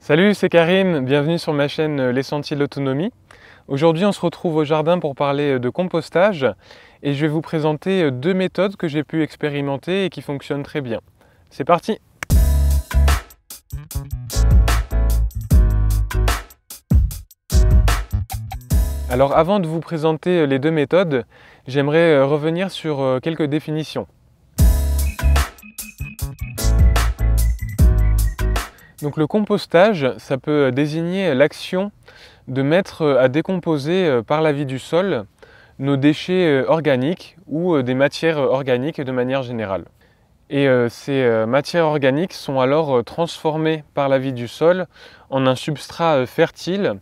Salut, c'est Karim, bienvenue sur ma chaîne Les Sentiers de l'Autonomie. Aujourd'hui, on se retrouve au jardin pour parler de compostage et je vais vous présenter deux méthodes que j'ai pu expérimenter et qui fonctionnent très bien. C'est parti! Alors avant de vous présenter les deux méthodes, j'aimerais revenir sur quelques définitions. Donc le compostage, ça peut désigner l'action de mettre à décomposer par la vie du sol nos déchets organiques ou des matières organiques de manière générale. Et ces matières organiques sont alors transformées par la vie du sol en un substrat fertile,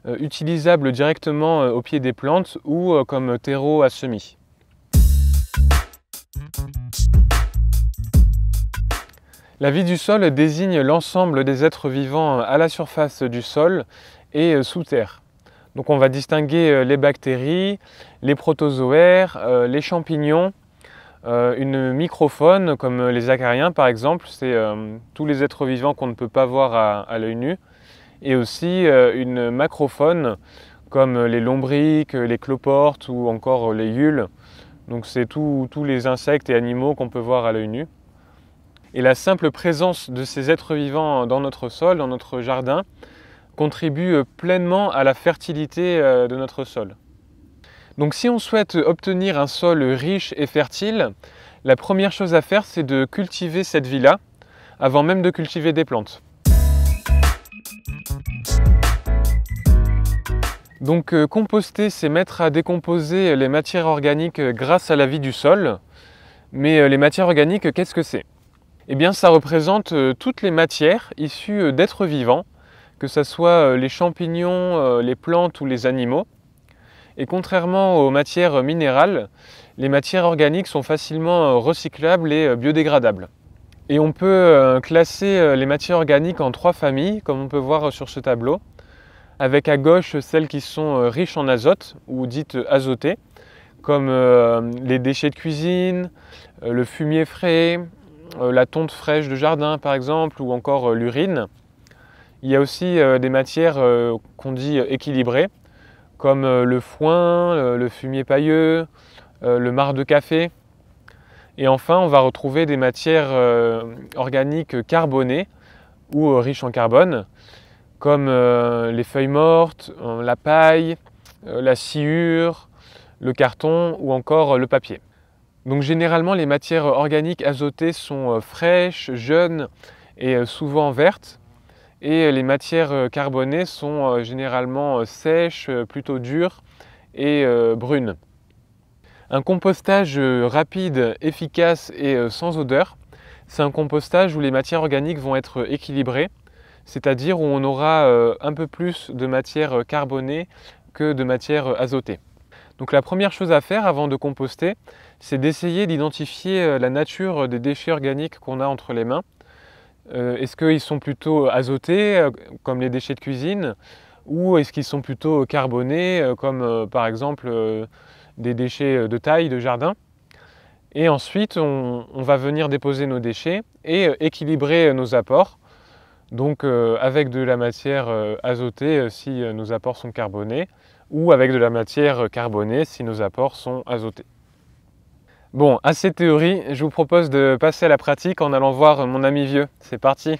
utilisable directement au pied des plantes ou comme terreau à semis. La vie du sol désigne l'ensemble des êtres vivants à la surface du sol et sous terre. Donc on va distinguer les bactéries, les protozoaires, les champignons, une microfaune comme les acariens par exemple, c'est tous les êtres vivants qu'on ne peut pas voir à l'œil nu, et aussi une macrofaune comme les lombrics, les cloportes ou encore les gules. Donc c'est tous les insectes et animaux qu'on peut voir à l'œil nu. Et la simple présence de ces êtres vivants dans notre sol, dans notre jardin, contribue pleinement à la fertilité de notre sol. Donc si on souhaite obtenir un sol riche et fertile, la première chose à faire, c'est de cultiver cette vie-là, avant même de cultiver des plantes. Donc composter, c'est mettre à décomposer les matières organiques grâce à la vie du sol. Mais les matières organiques, qu'est-ce que c'est ? Eh bien, ça représente toutes les matières issues d'êtres vivants, que ce soit les champignons, les plantes ou les animaux. Et contrairement aux matières minérales, les matières organiques sont facilement recyclables et biodégradables. Et on peut classer les matières organiques en trois familles, comme on peut voir sur ce tableau, avec à gauche celles qui sont riches en azote, ou dites azotées, comme les déchets de cuisine, le fumier frais, la tonte fraîche de jardin par exemple, ou encore l'urine. Il y a aussi des matières qu'on dit équilibrées, comme le foin, le fumier pailleux, le marc de café. Et enfin, on va retrouver des matières organiques carbonées ou riches en carbone, comme les feuilles mortes, la paille, la sciure, le carton ou encore le papier. Donc généralement, les matières organiques azotées sont fraîches, jeunes et souvent vertes. Et les matières carbonées sont généralement sèches, plutôt dures et brunes. Un compostage rapide, efficace et sans odeur, c'est un compostage où les matières organiques vont être équilibrées, c'est-à-dire où on aura un peu plus de matière carbonée que de matière azotée. Donc la première chose à faire avant de composter, c'est d'essayer d'identifier la nature des déchets organiques qu'on a entre les mains. Est-ce qu'ils sont plutôt azotés, comme les déchets de cuisine, ou est-ce qu'ils sont plutôt carbonés, comme par exemple des déchets de taille de jardin? Et ensuite, on va venir déposer nos déchets et équilibrer nos apports. Donc avec de la matière azotée si nos apports sont carbonés, ou avec de la matière carbonée si nos apports sont azotés. Bon, assez de théorie, je vous propose de passer à la pratique en allant voir mon ami vieux. C'est parti!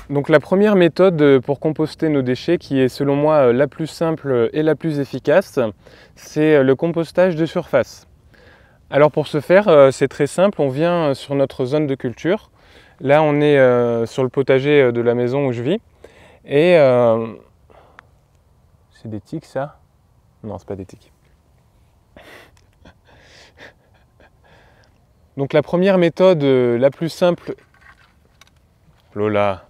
Donc la première méthode pour composter nos déchets, qui est selon moi la plus simple et la plus efficace, c'est le compostage de surface. Alors pour ce faire, c'est très simple, on vient sur notre zone de culture. Là on est sur le potager de la maison où je vis. Et c'est des tiques ça? Non, c'est pas des tiques. Donc la première méthode la plus simple... Lola.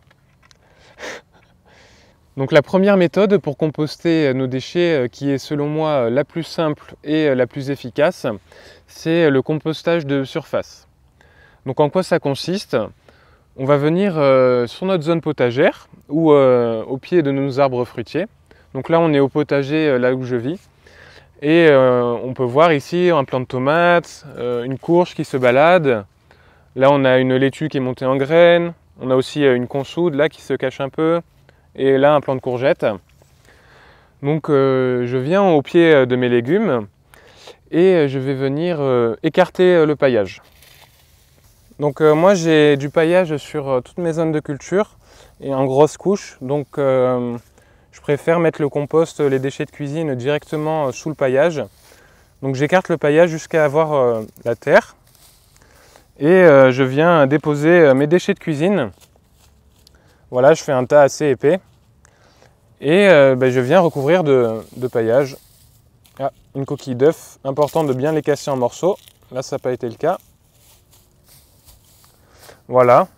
Donc la première méthode pour composter nos déchets, qui est selon moi la plus simple et la plus efficace, c'est le compostage de surface. Donc en quoi ça consiste? On va venir sur notre zone potagère ou au pied de nos arbres fruitiers. Donc là on est au potager là où je vis. Et on peut voir ici un plant de tomates, une courge qui se balade. Là, on a une laitue qui est montée en graines. On a aussi une consoude là qui se cache un peu. Et là, un plant de courgettes. Donc, je viens au pied de mes légumes et je vais venir écarter le paillage. Donc, moi, j'ai du paillage sur toutes mes zones de culture et en grosses couches. Donc, je préfère mettre le compost, les déchets de cuisine directement sous le paillage. Donc, j'écarte le paillage jusqu'à avoir la terre. Et je viens déposer mes déchets de cuisine. Voilà, je fais un tas assez épais. Et je viens recouvrir de paillage. Ah, une coquille d'œuf, important de bien les casser en morceaux. Là, ça n'a pas été le cas. Voilà.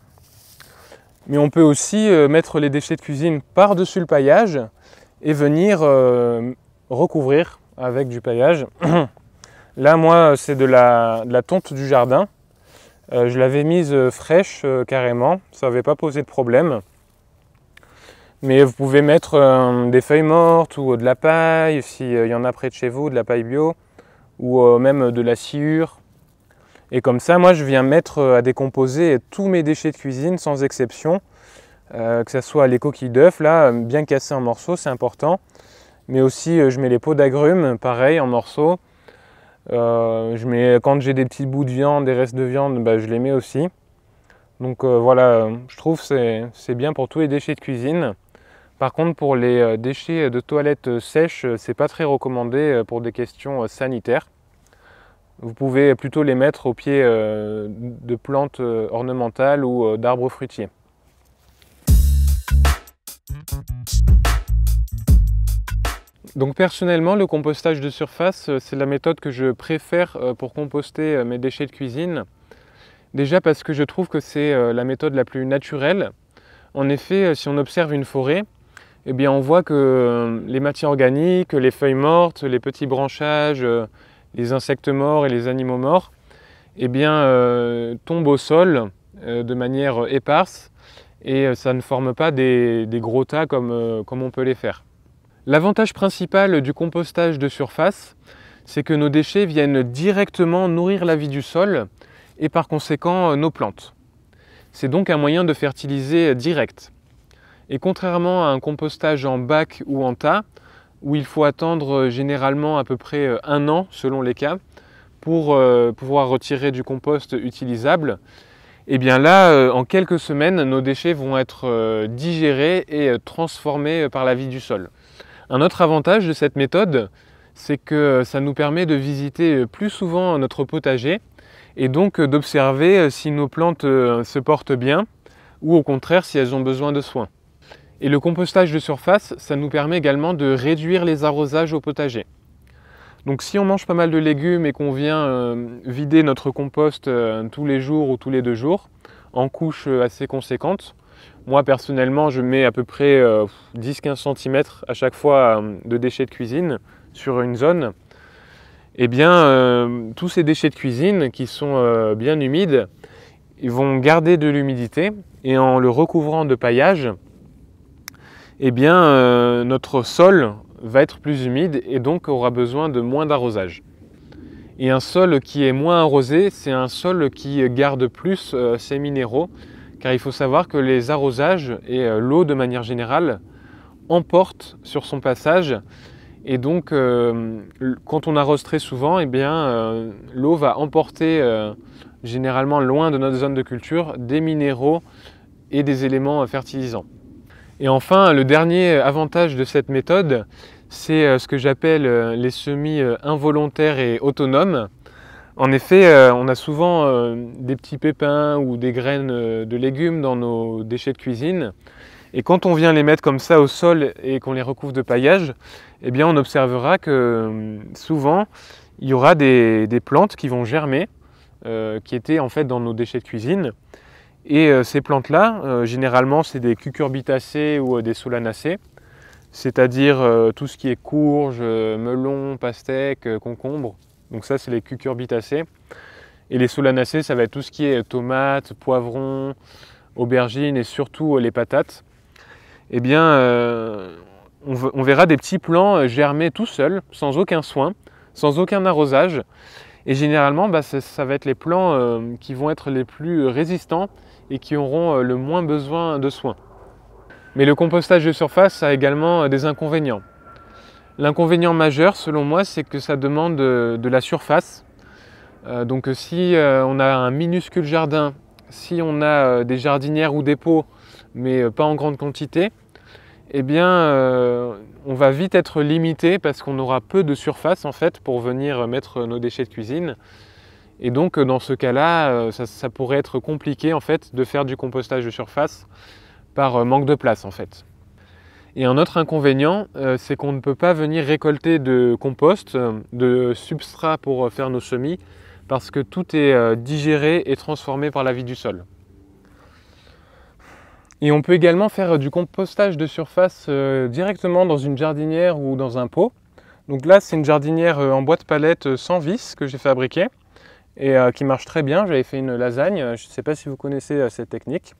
Mais on peut aussi mettre les déchets de cuisine par-dessus le paillage et venir recouvrir avec du paillage. Là, moi, c'est de la tonte du jardin. Je l'avais mise fraîche carrément, ça n'avait pas posé de problème. Mais vous pouvez mettre des feuilles mortes ou de la paille, s'il y en a près de chez vous, de la paille bio, ou même de la sciure. Et comme ça, moi, je viens mettre à décomposer tous mes déchets de cuisine, sans exception. Que ce soit les coquilles d'œufs, là, bien cassées en morceaux, c'est important. Mais aussi, je mets les peaux d'agrumes, pareil, en morceaux. Quand j'ai des petits bouts de viande, des restes de viande, je les mets aussi. Donc voilà, je trouve que c'est bien pour tous les déchets de cuisine. Par contre, pour les déchets de toilette sèches, c'est pas très recommandé pour des questions sanitaires. Vous pouvez plutôt les mettre au pied de plantes ornementales ou d'arbres fruitiers. Donc personnellement, le compostage de surface, c'est la méthode que je préfère pour composter mes déchets de cuisine. Déjà parce que je trouve que c'est la méthode la plus naturelle. En effet, si on observe une forêt, eh bien on voit que les matières organiques, les feuilles mortes, les petits branchages, les insectes morts et les animaux morts, eh bien, tombent au sol de manière éparse et ça ne forme pas des gros tas comme on peut les faire. L'avantage principal du compostage de surface, c'est que nos déchets viennent directement nourrir la vie du sol et par conséquent nos plantes. C'est donc un moyen de fertiliser direct. Et contrairement à un compostage en bac ou en tas, où il faut attendre généralement à peu près 1 an selon les cas, pour pouvoir retirer du compost utilisable, et bien là, en quelques semaines, nos déchets vont être digérés et transformés par la vie du sol. Un autre avantage de cette méthode, c'est que ça nous permet de visiter plus souvent notre potager et donc d'observer si nos plantes se portent bien ou au contraire si elles ont besoin de soins. Et le compostage de surface, ça nous permet également de réduire les arrosages au potager. Donc si on mange pas mal de légumes et qu'on vient vider notre compost tous les jours ou tous les 2 jours, en couches assez conséquentes, moi personnellement je mets à peu près 10-15 cm à chaque fois de déchets de cuisine sur une zone. Et bien tous ces déchets de cuisine qui sont bien humides, ils vont garder de l'humidité et en le recouvrant de paillage, eh bien notre sol va être plus humide et donc aura besoin de moins d'arrosage. Et un sol qui est moins arrosé, c'est un sol qui garde plus ses minéraux, car il faut savoir que les arrosages et l'eau de manière générale emportent sur son passage. Et donc quand on arrose très souvent, eh bien l'eau va emporter généralement loin de notre zone de culture des minéraux et des éléments fertilisants. Et enfin, le dernier avantage de cette méthode, c'est ce que j'appelle les semis involontaires et autonomes. En effet, on a souvent des petits pépins ou des graines de légumes dans nos déchets de cuisine. Et quand on vient les mettre comme ça au sol et qu'on les recouvre de paillage, eh bien on observera que souvent, il y aura des plantes qui vont germer, qui étaient en fait dans nos déchets de cuisine. Et ces plantes-là, généralement, c'est des cucurbitacées ou des solanacées, c'est-à-dire tout ce qui est courge, melon, pastèque, concombre. Donc ça, c'est les cucurbitacées. Et les solanacées, ça va être tout ce qui est tomates, poivrons, aubergines et surtout les patates. Eh bien, on verra des petits plants germer tout seuls, sans aucun soin, sans aucun arrosage. Et généralement, ça va être les plants qui vont être les plus résistants et qui auront le moins besoin de soins. Mais le compostage de surface a également des inconvénients. L'inconvénient majeur, selon moi, c'est que ça demande de la surface. Donc si on a un minuscule jardin, si on a des jardinières ou des pots, mais pas en grande quantité, eh bien on va vite être limité parce qu'on aura peu de surface en fait pour venir mettre nos déchets de cuisine. Et donc dans ce cas-là, ça pourrait être compliqué en fait de faire du compostage de surface par manque de place en fait. Et un autre inconvénient, c'est qu'on ne peut pas venir récolter de compost, de substrat pour faire nos semis, parce que tout est digéré et transformé par la vie du sol. Et on peut également faire du compostage de surface directement dans une jardinière ou dans un pot. Donc là, c'est une jardinière en bois de palette sans vis que j'ai fabriquée et qui marche très bien. J'avais fait une lasagne, je ne sais pas si vous connaissez cette technique.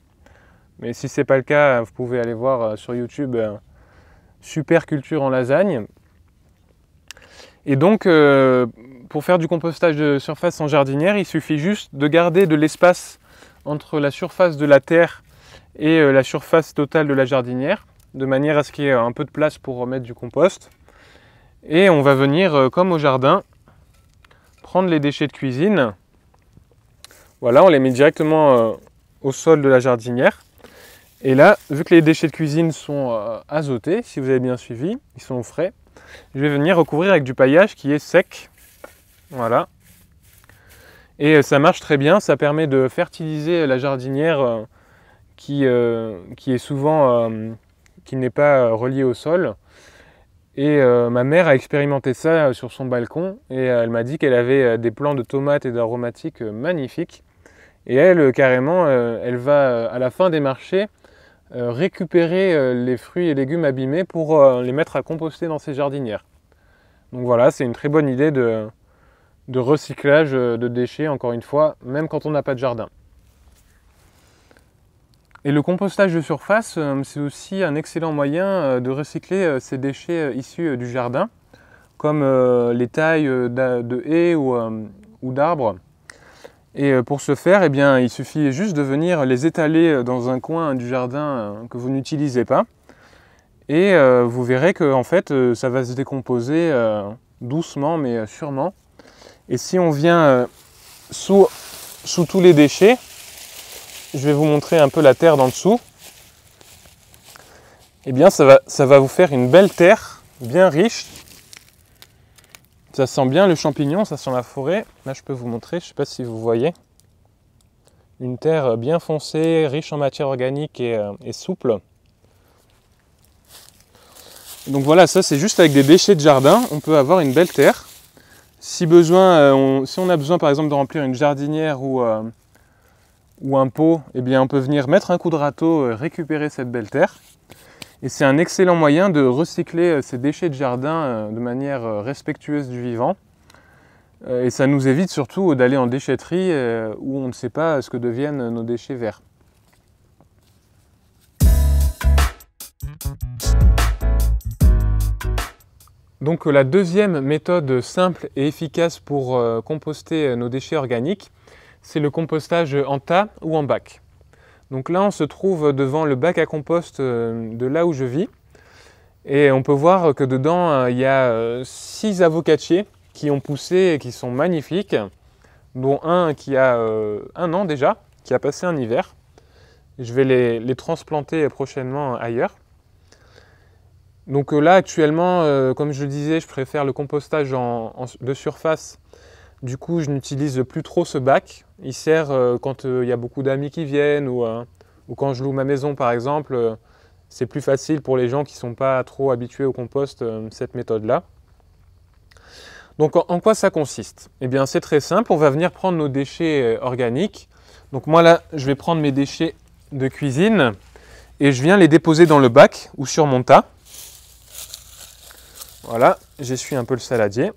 Mais si ce n'est pas le cas, vous pouvez aller voir sur YouTube Super Culture en lasagne. Et donc, pour faire du compostage de surface en jardinière, il suffit juste de garder de l'espace entre la surface de la terre et la surface totale de la jardinière, de manière à ce qu'il y ait un peu de place pour remettre du compost. Et on va venir, comme au jardin, prendre les déchets de cuisine. Voilà, on les met directement au sol de la jardinière. Et là, vu que les déchets de cuisine sont azotés, si vous avez bien suivi, ils sont au frais, je vais venir recouvrir avec du paillage qui est sec. Voilà. Et ça marche très bien, ça permet de fertiliser la jardinière qui est souvent, qui n'est pas reliée au sol. Et ma mère a expérimenté ça sur son balcon et elle m'a dit qu'elle avait des plants de tomates et d'aromatiques magnifiques. Et elle, carrément, elle va à la fin des marchés récupérer les fruits et légumes abîmés pour les mettre à composter dans ses jardinières. Donc voilà, c'est une très bonne idée de recyclage de déchets, encore une fois, même quand on n'a pas de jardin. Et le compostage de surface, c'est aussi un excellent moyen de recycler ces déchets issus du jardin, comme les tailles de haies ou d'arbres. Et pour ce faire, eh bien, il suffit juste de venir les étaler dans un coin du jardin que vous n'utilisez pas. Et vous verrez que en fait, ça va se décomposer doucement mais sûrement. Et si on vient sous tous les déchets, je vais vous montrer un peu la terre d'en dessous. Eh bien, ça va vous faire une belle terre, bien riche. Ça sent bien le champignon, ça sent la forêt. Là, je peux vous montrer, je ne sais pas si vous voyez. Une terre bien foncée, riche en matière organique et souple. Donc voilà, ça c'est juste avec des déchets de jardin, on peut avoir une belle terre. Si besoin, si on a besoin par exemple de remplir une jardinière ou un pot, eh bien on peut venir mettre un coup de râteau, récupérer cette belle terre. Et c'est un excellent moyen de recycler ces déchets de jardin de manière respectueuse du vivant. Et ça nous évite surtout d'aller en déchetterie où on ne sait pas ce que deviennent nos déchets verts. Donc la deuxième méthode simple et efficace pour composter nos déchets organiques, c'est le compostage en tas ou en bac. Donc là, on se trouve devant le bac à compost de là où je vis. Et on peut voir que dedans, il y a 6 avocatiers qui ont poussé et qui sont magnifiques, dont un qui a 1 an déjà, qui a passé un hiver. Je vais les transplanter prochainement ailleurs. Donc là, actuellement, comme je le disais, je préfère le compostage de surface. Du coup, je n'utilise plus trop ce bac. Il sert quand il y a beaucoup d'amis qui viennent ou quand je loue ma maison, par exemple. C'est plus facile pour les gens qui ne sont pas trop habitués au compost, cette méthode-là. Donc en quoi ça consiste? Eh bien, c'est très simple. On va venir prendre nos déchets organiques. Donc moi là, je vais prendre mes déchets de cuisine et je viens les déposer dans le bac ou sur mon tas. Voilà, j'essuie un peu le saladier.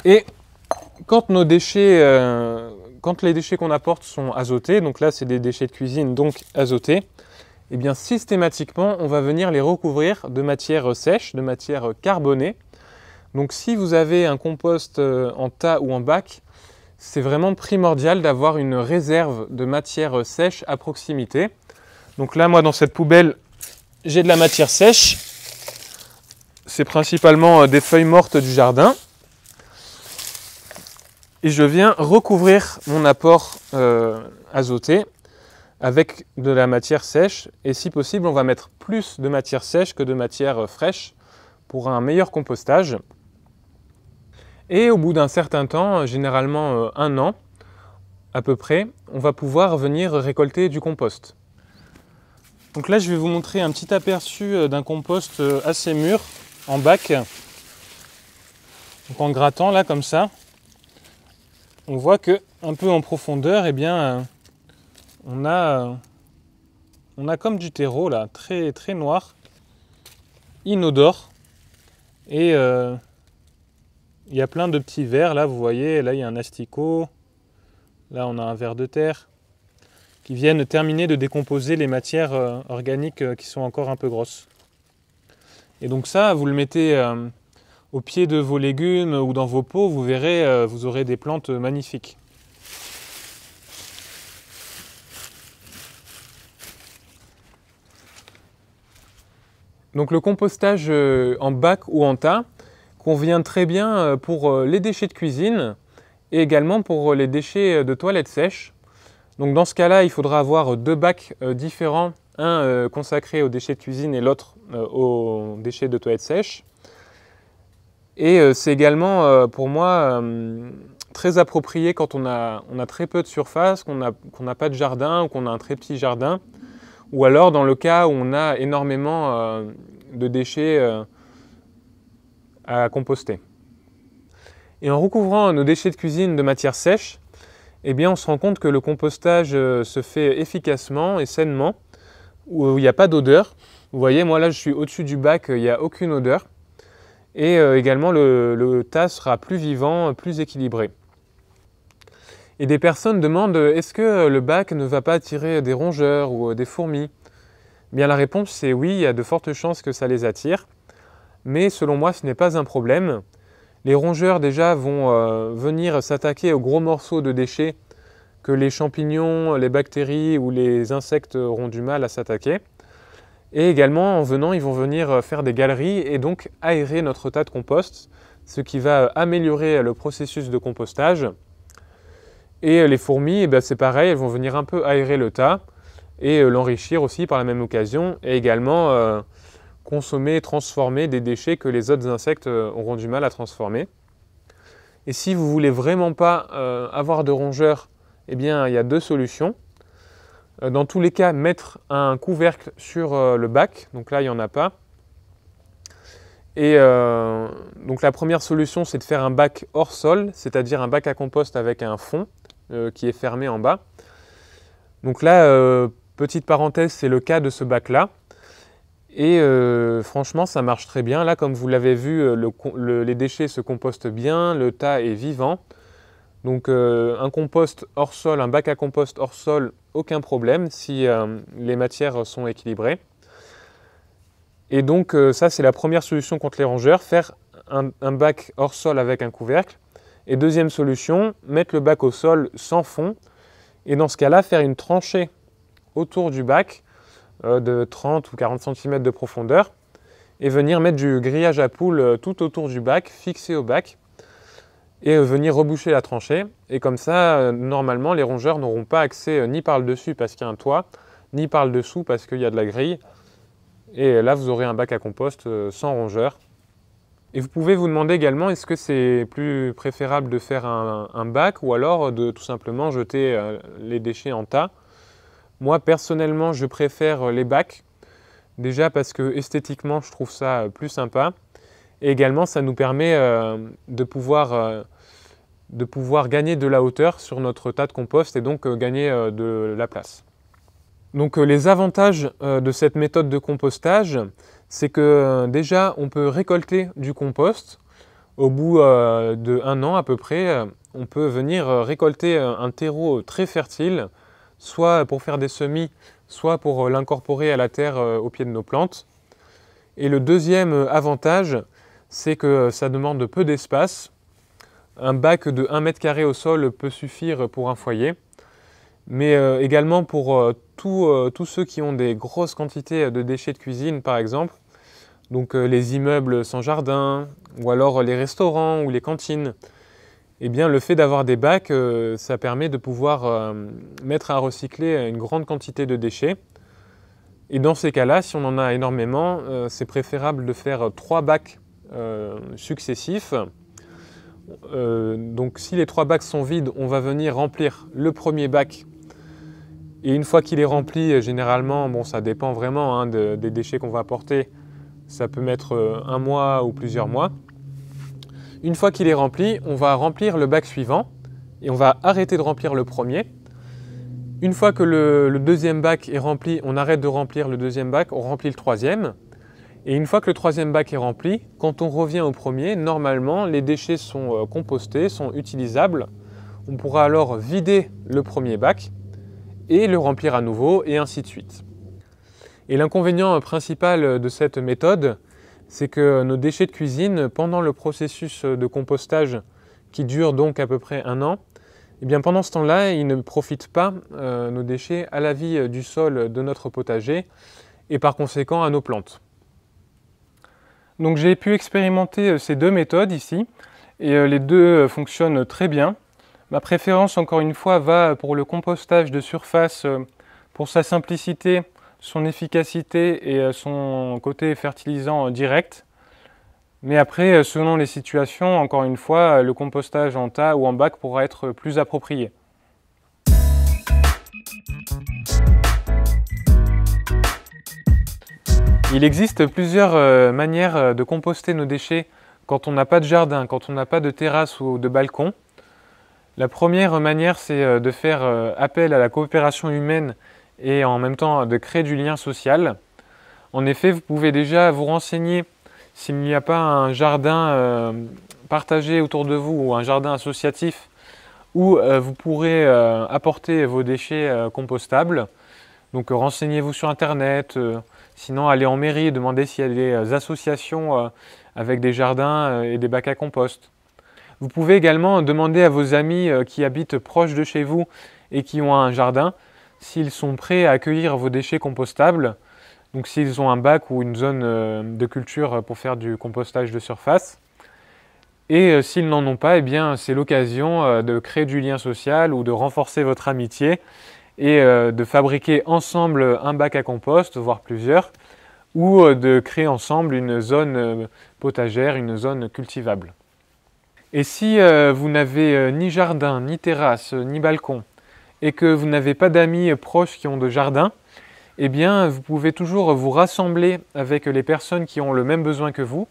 Et quand les déchets qu'on apporte sont azotés, donc là c'est des déchets de cuisine, donc azotés, eh bien systématiquement on va venir les recouvrir de matière sèche, de matière carbonée. Donc si vous avez un compost en tas ou en bac, c'est vraiment primordial d'avoir une réserve de matière sèche à proximité. Donc là, moi, dans cette poubelle, j'ai de la matière sèche. C'est principalement des feuilles mortes du jardin. Et je viens recouvrir mon apport azoté avec de la matière sèche. Et si possible, on va mettre plus de matière sèche que de matière fraîche pour un meilleur compostage. Et au bout d'un certain temps, généralement 1 an à peu près, on va pouvoir venir récolter du compost. Donc là, je vais vous montrer un petit aperçu d'un compost assez mûr en bac. Donc en grattant là comme ça, on voit que un peu en profondeur, eh bien, on a comme du terreau là, très très noir, inodore, et il y a plein de petits vers là, vous voyez, là il y a un asticot, là on a un ver de terre, qui viennent terminer de décomposer les matières organiques qui sont encore un peu grosses. Et donc ça, vous le mettez au pied de vos légumes ou dans vos pots, vous verrez, vous aurez des plantes magnifiques. Donc le compostage en bac ou en tas convient très bien pour les déchets de cuisine et également pour les déchets de toilettes sèches. Donc dans ce cas-là, il faudra avoir 2 bacs différents, un consacré aux déchets de cuisine et l'autre aux déchets de toilettes sèches. Et c'est également pour moi très approprié quand on a très peu de surface, qu'on n'a pas de jardin ou qu'on a un très petit jardin, ou alors dans le cas où on a énormément de déchets à composter. Et en recouvrant nos déchets de cuisine de matière sèche, eh bien on se rend compte que le compostage se fait efficacement et sainement, où il n'y a pas d'odeur. Vous voyez, moi là je suis au-dessus du bac, il n'y a aucune odeur. Et également le tas sera plus vivant, plus équilibré. Et des personnes demandent, est-ce que le bac ne va pas attirer des rongeurs ou des fourmis? Eh bien la réponse c'est oui, il y a de fortes chances que ça les attire. Mais selon moi, ce n'est pas un problème. Les rongeurs déjà vont venir s'attaquer aux gros morceaux de déchets que les champignons, les bactéries ou les insectes auront du mal à s'attaquer. Et également, en venant, ils vont venir faire des galeries et donc aérer notre tas de compost, ce qui va améliorer le processus de compostage. Et les fourmis, eh bien, c'est pareil, elles vont venir un peu aérer le tas et l'enrichir aussi par la même occasion, et également consommer, transformer des déchets que les autres insectes auront du mal à transformer. Et si vous ne voulez vraiment pas avoir de rongeurs, eh bien, il y a 2 solutions. Dans tous les cas, mettre un couvercle sur le bac, donc là il n'y en a pas. Et donc la première solution, c'est de faire un bac hors sol, c'est-à-dire un bac à compost avec un fond qui est fermé en bas. Donc là, petite parenthèse, c'est le cas de ce bac-là. Et franchement, ça marche très bien. Là, comme vous l'avez vu, les déchets se compostent bien, le tas est vivant. Donc un compost hors sol, un bac à compost hors sol, aucun problème si les matières sont équilibrées. Et donc ça c'est la première solution contre les rongeurs, faire un bac hors sol avec un couvercle. Et deuxième solution, mettre le bac au sol sans fond. Et dans ce cas-là, faire une tranchée autour du bac de 30 ou 40 cm de profondeur et venir mettre du grillage à poules tout autour du bac, fixé au bac, et venir reboucher la tranchée. Et comme ça, normalement, les rongeurs n'auront pas accès ni par le dessus parce qu'il y a un toit, ni par le dessous parce qu'il y a de la grille. Et là, vous aurez un bac à compost sans rongeurs. Et vous pouvez vous demander également, est-ce que c'est plus préférable de faire un bac ou alors de tout simplement jeter les déchets en tas? Moi, personnellement, je préfère les bacs. Déjà parce que esthétiquement, je trouve ça plus sympa. Et également, ça nous permet de pouvoir gagner de la hauteur sur notre tas de compost et donc gagner de la place. Donc les avantages de cette méthode de compostage, c'est que déjà on peut récolter du compost. Au bout d'1 an à peu près, on peut venir récolter un terreau très fertile, soit pour faire des semis, soit pour l'incorporer à la terre au pied de nos plantes. Et le deuxième avantage, c'est que ça demande peu d'espace. Un bac de 1 mètre carré au sol peut suffire pour un foyer, mais également pour tous ceux qui ont des grosses quantités de déchets de cuisine, par exemple, donc les immeubles sans jardin, ou alors les restaurants ou les cantines. Eh bien, le fait d'avoir des bacs, ça permet de pouvoir mettre à recycler une grande quantité de déchets. Et dans ces cas-là, si on en a énormément, c'est préférable de faire 3 bacs successifs. Donc si les 3 bacs sont vides, on va venir remplir le premier bac. Et une fois qu'il est rempli, généralement, bon, ça dépend vraiment hein, des déchets qu'on va apporter, ça peut mettre 1 mois ou plusieurs mois. Une fois qu'il est rempli, on va remplir le bac suivant et on va arrêter de remplir le premier. Une fois que le deuxième bac est rempli, on arrête de remplir le deuxième bac, on remplit le troisième. Et une fois que le troisième bac est rempli, quand on revient au premier, normalement, les déchets sont compostés, sont utilisables. On pourra alors vider le premier bac et le remplir à nouveau, et ainsi de suite. Et l'inconvénient principal de cette méthode, c'est que nos déchets de cuisine, pendant le processus de compostage, qui dure donc à peu près 1 an, eh bien pendant ce temps-là, ils ne profitent pas, nos déchets, à la vie du sol de notre potager, et par conséquent à nos plantes. Donc j'ai pu expérimenter ces 2 méthodes ici, et les 2 fonctionnent très bien. Ma préférence, encore une fois, va pour le compostage de surface, pour sa simplicité, son efficacité et son côté fertilisant direct. Mais après, selon les situations, encore une fois, le compostage en tas ou en bac pourra être plus approprié. Il existe plusieurs manières de composter nos déchets quand on n'a pas de jardin, quand on n'a pas de terrasse ou de balcon. La première manière, c'est de faire appel à la coopération humaine et en même temps de créer du lien social. En effet, vous pouvez déjà vous renseigner s'il n'y a pas un jardin partagé autour de vous ou un jardin associatif où vous pourrez apporter vos déchets compostables. Donc renseignez-vous sur Internet, sinon allez en mairie, demandez s'il y a des associations avec des jardins et des bacs à compost. Vous pouvez également demander à vos amis qui habitent proche de chez vous et qui ont un jardin s'ils sont prêts à accueillir vos déchets compostables. Donc s'ils ont un bac ou une zone de culture pour faire du compostage de surface. Et s'ils n'en ont pas, eh bien c'est l'occasion de créer du lien social ou de renforcer votre amitié et de fabriquer ensemble un bac à compost, voire plusieurs, ou de créer ensemble une zone potagère, une zone cultivable. Et si vous n'avez ni jardin, ni terrasse, ni balcon, et que vous n'avez pas d'amis proches qui ont de jardin, eh bien vous pouvez toujours vous rassembler avec les personnes qui ont le même besoin que vous,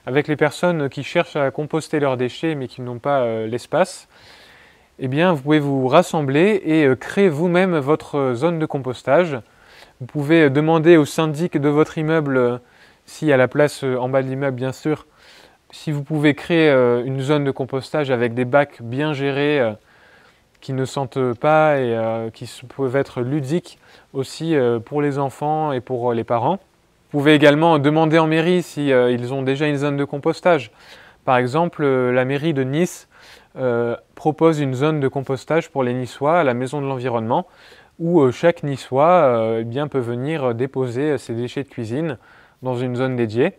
avec les personnes qui cherchent à composter leurs déchets mais qui n'ont pas l'espace. Eh bien vous pouvez vous rassembler et créer vous-même votre zone de compostage. Vous pouvez demander au syndic de votre immeuble, s'il y a la place en bas de l'immeuble bien sûr, si vous pouvez créer une zone de compostage avec des bacs bien gérés, qui ne sentent pas et qui peuvent être ludiques aussi pour les enfants et pour les parents. Vous pouvez également demander en mairie si ils ont déjà une zone de compostage. Par exemple, la mairie de Nice propose une zone de compostage pour les Niçois à la Maison de l'Environnement où chaque Niçois eh bien, peut venir déposer ses déchets de cuisine dans une zone dédiée.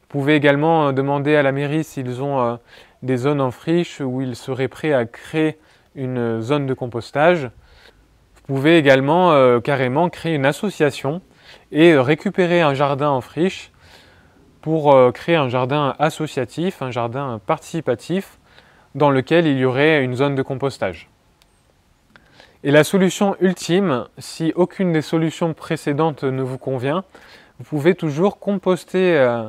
Vous pouvez également demander à la mairie s'ils ont des zones en friche où ils seraient prêts à créer une zone de compostage. Vous pouvez également carrément créer une association et récupérer un jardin en friche pour créer un jardin associatif, un jardin participatif dans lequel il y aurait une zone de compostage. Et la solution ultime, si aucune des solutions précédentes ne vous convient, vous pouvez toujours composter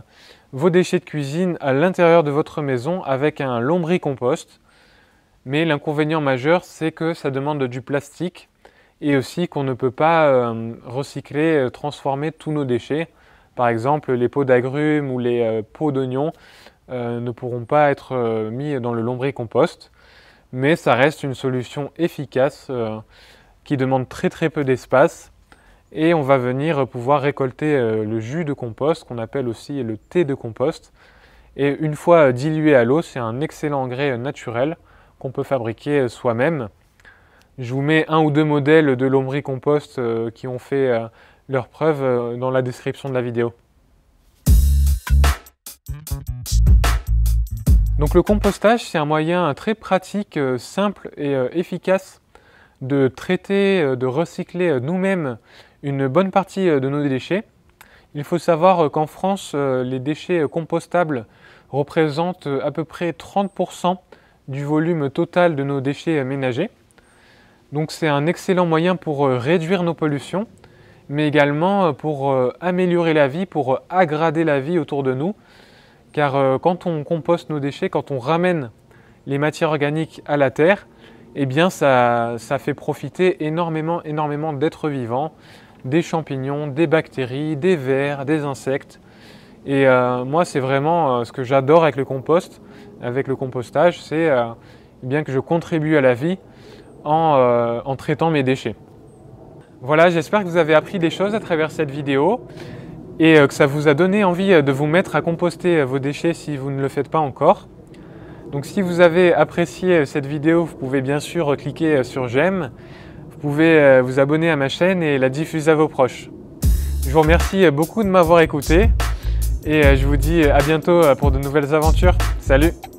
vos déchets de cuisine à l'intérieur de votre maison avec un lombricompost. Mais l'inconvénient majeur, c'est que ça demande du plastique et aussi qu'on ne peut pas recycler, transformer tous nos déchets. Par exemple, les pots d'agrumes ou les pots d'oignons ne pourront pas être mis dans le lombricompost. Mais ça reste une solution efficace qui demande très peu d'espace. Et on va venir pouvoir récolter le jus de compost, qu'on appelle aussi le thé de compost. Et une fois dilué à l'eau, c'est un excellent engrais naturel qu'on peut fabriquer soi-même. Je vous mets un ou deux modèles de lombricompost qui ont fait leurs preuves dans la description de la vidéo. Donc le compostage, c'est un moyen très pratique, simple et efficace de traiter, de recycler nous-mêmes une bonne partie de nos déchets. Il faut savoir qu'en France, les déchets compostables représentent à peu près 30% du volume total de nos déchets ménagers. Donc c'est un excellent moyen pour réduire nos pollutions, mais également pour améliorer la vie, pour aggrader la vie autour de nous. Car quand on composte nos déchets, quand on ramène les matières organiques à la terre, eh bien ça fait profiter énormément d'êtres vivants, des champignons, des bactéries, des vers, des insectes. Et moi, c'est vraiment ce que j'adore avec le compost, avec le compostage, c'est bien que je contribue à la vie en traitant mes déchets. Voilà, j'espère que vous avez appris des choses à travers cette vidéo et que ça vous a donné envie de vous mettre à composter vos déchets si vous ne le faites pas encore. Donc si vous avez apprécié cette vidéo, vous pouvez bien sûr cliquer sur j'aime. Vous pouvez vous abonner à ma chaîne et la diffuser à vos proches. Je vous remercie beaucoup de m'avoir écouté et je vous dis à bientôt pour de nouvelles aventures. Salut!